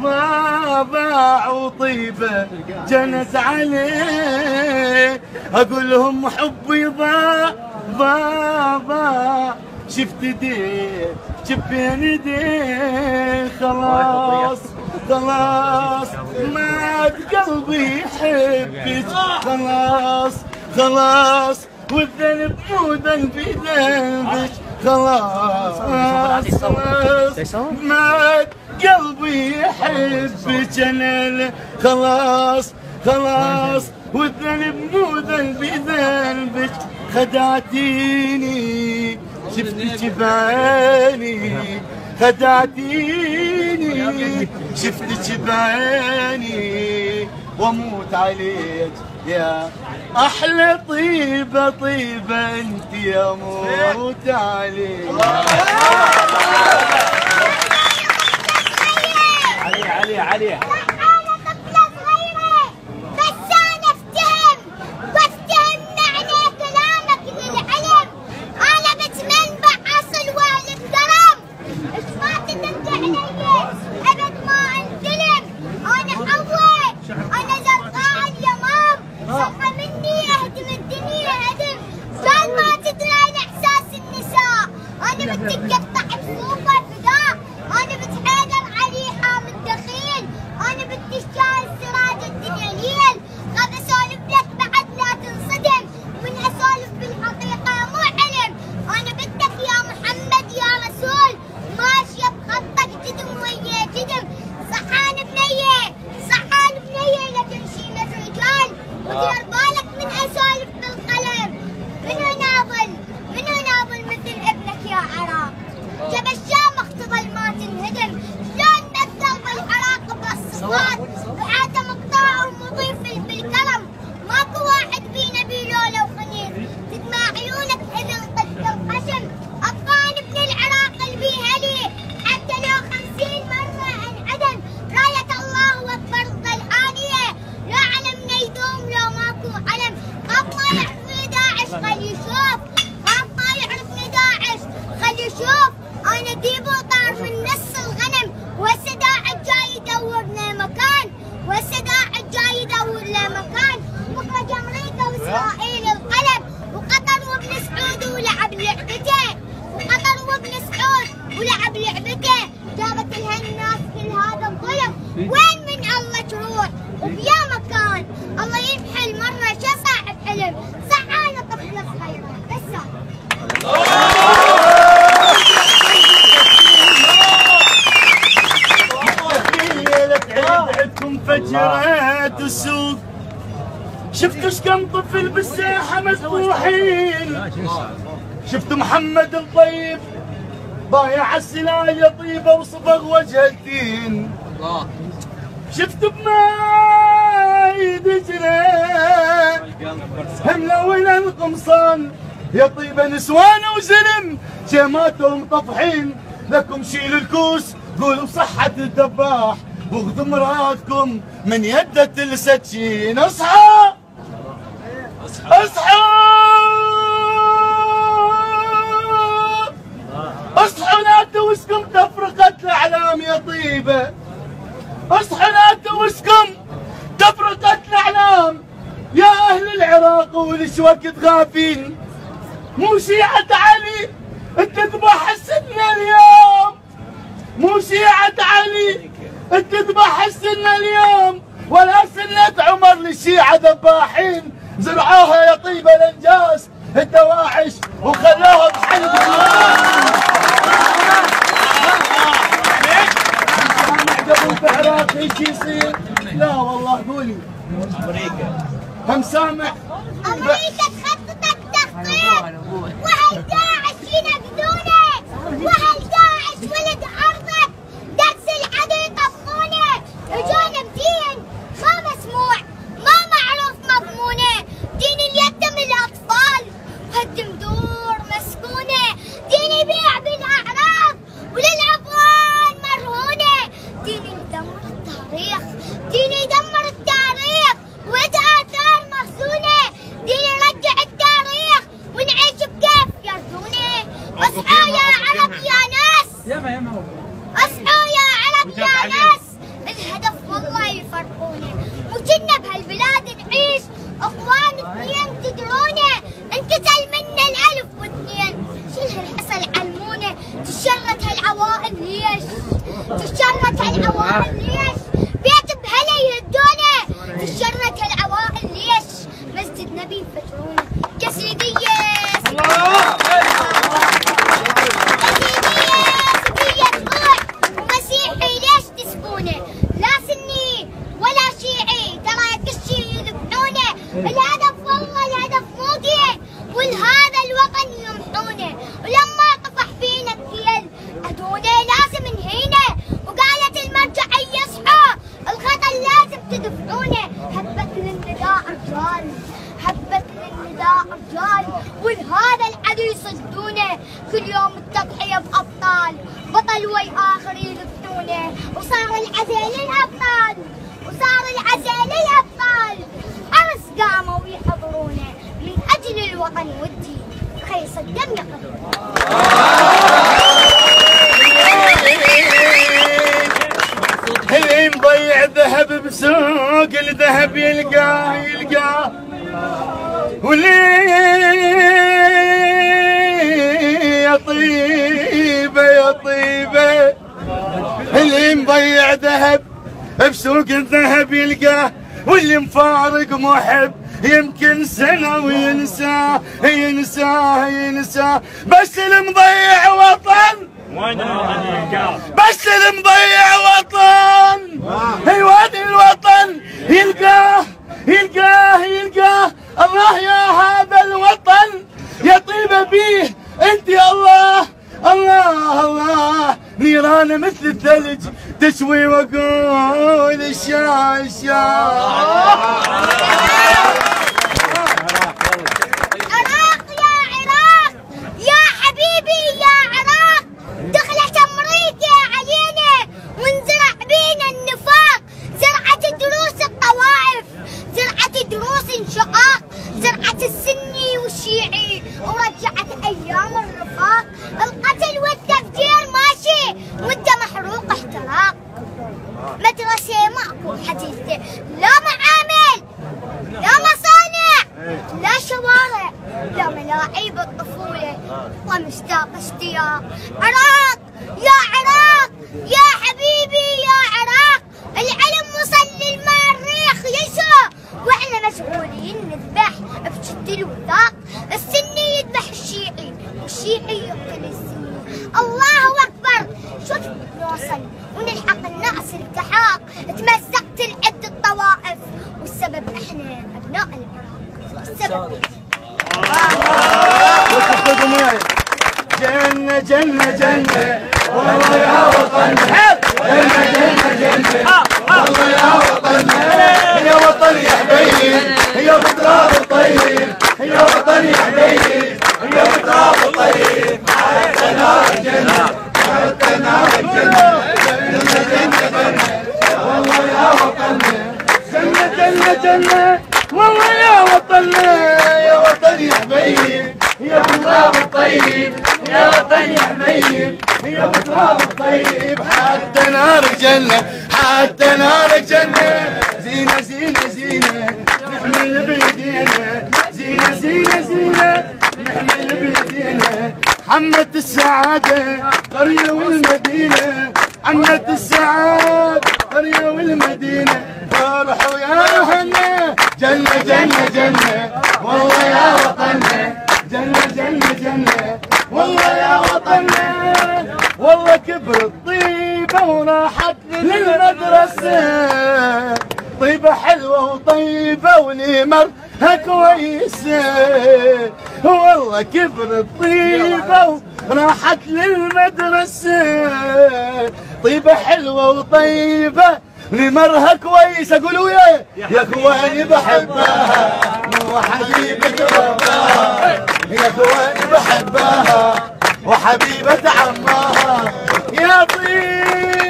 ضاع وطيبة جنت عليه، أقول لهم حبي ضاع شفت ايديه بين ايديه، خلاص مات قلبي يحبك، خلاص والذنب مو ذنبي ذنبك، خلاص مات قلبي يحبك انا، خلاص والذنب مو ذنبي ذنبك، خدعتيني شفتك بعيني، خدعتيني شفتك بعيني، واموت عليك يا احلى طيبه انت، يا موت عليك. علي فجرت السوق، شفت ايش كم طفل بالساحه مسبوحين، شفت محمد الطيب بايع السلال يا طيبه وصبغ وجه الدين، شفت بماي دجله هملون القمصان يا طيبه نسوان وزلم جيماتهم طفحين، لكم شيلوا الكوس قولوا بصحه الذباح، وخذوا مراتكم من يده السكين، اصحى اصحوا لا توسكم تفرقة الاعلام يا طيبه، اصحوا لا توسكم تفرقة الاعلام يا اهل العراق، ولش وقت غافين، مو شيعة علي تذبح السنه اليوم، مو شيعة علي تذبح السنه اليوم، ولا سنه عمر للشيعة ذباحين، زرعوها يا طيبه الانجاس الدواعش وخلوها بحلب قبل في العراق ايش يصير؟ لا والله قولي هم سامع امريكا تخططك تخطيط، واهل داعش ينقذونك، واهل داعش ولد ارضك درس العدو يطبقونه، اجونا بدين ما مسموع ما معروف مضمونه، دين اليتم الاطفال هدم دور مسكونه، دين يبيع بالاعراض وللعفوان مرهونه، دين يدمر التاريخ، دين يدمر التاريخ وآثار مخزونه، دين يرجع التاريخ ونعيش بكيف يرزونه، اصحوا يا عرب يا العوائل ليش بيت بهلا يهدونه في شرة العوائل ليش مسجد نبي يفتحونه كسيدية ومسيحي ليش تسبونه لا سني ولا شيعي ترى كل شيء يذبحونه الهدف والله الهدف موقع والهذا الوطن يمحونه ولما طفح فينا الكيل أدونه لازم نهينه وقالت المرجعية يصحى الخطر لازم تدفعونه هبت للنداء رجال هبت للنداء رجال والهذا العدو يصدونه كل يوم التضحية بأبطال بطل والآخر يلفونه وصار العزاء للأبطال وصار العزاء للأبطال حرس قاموا ويحضرونه من أجل الوطن والدين خيس الدم يقضون اللي مضيع ذهب بسوق الذهب يلقاه واللي يا طيبة اللي مضيع ذهب بسوق الذهب يلقاه واللي مفارق محب يمكن سنة وينساه بس اللي مضيع وطن بس اللي مضيع وطن هيوادي الوطن يلقاه الله يا هذا الوطن يا طيبة بيه انت يا الله نيرانه مثل الثلج تشوي واقول الشاه عراق يا عراق يا حبيبي يا عراق دخلت امريكا علينا وانزرع بينا النفاق زرعت دروس الطوائف زرعت دروس انشقاق زرعت السني والشيعي ورجعت ايام الرفاق القتل والتفجير ماشي وانت محروق احتراق مدرسة ماكو حديثة لا معامل لا مصانع لا شوارع لا ملاعب الطفولة ومشتاق اشتياق عراق يا حبيبي يا عراق العلم وصل للمريخ يسوع واحنا مشغولين نذبح بجد الوثاق السني يذبح الشيعي والشيعي يقتل السني الله اكبر شوف نوصل ونلحق الناس التحاق تمزقت العد الطوائف والسبب احنا ابناء العراق السبب جنة والله يا وطن جنة والله يا وطن يا وطن يا حبيب يا بتراب الطيب يا وطن يا حبيب يا بتراب الطيب حتى نار الجنة والله يا وطن جنة والله يا وطن يا حبيب يا بتراب الطيب يا وطن يا حبيب يا بتراب الطيب حتى نار الجنة زينة نحمل بيدينا زينة نحمل بيدينا عمة السعادة قرية والمدينة عمة السعادة قرية والمدينة فرحوا يا هنا جنة والله يا وطننا جنة والله يا وطننا والله كبرت طيبة وراحت للمدرسة طيبة حلوة وطيبة ولمرها كويسة والله كبرت طيبة وراحت للمدرسة طيبة حلوة وطيبة لمرها كويسة قولوا يا اخواني بحبها وحبيبة ربها يا اخواني بحبها وحبيبة عمها يا طيب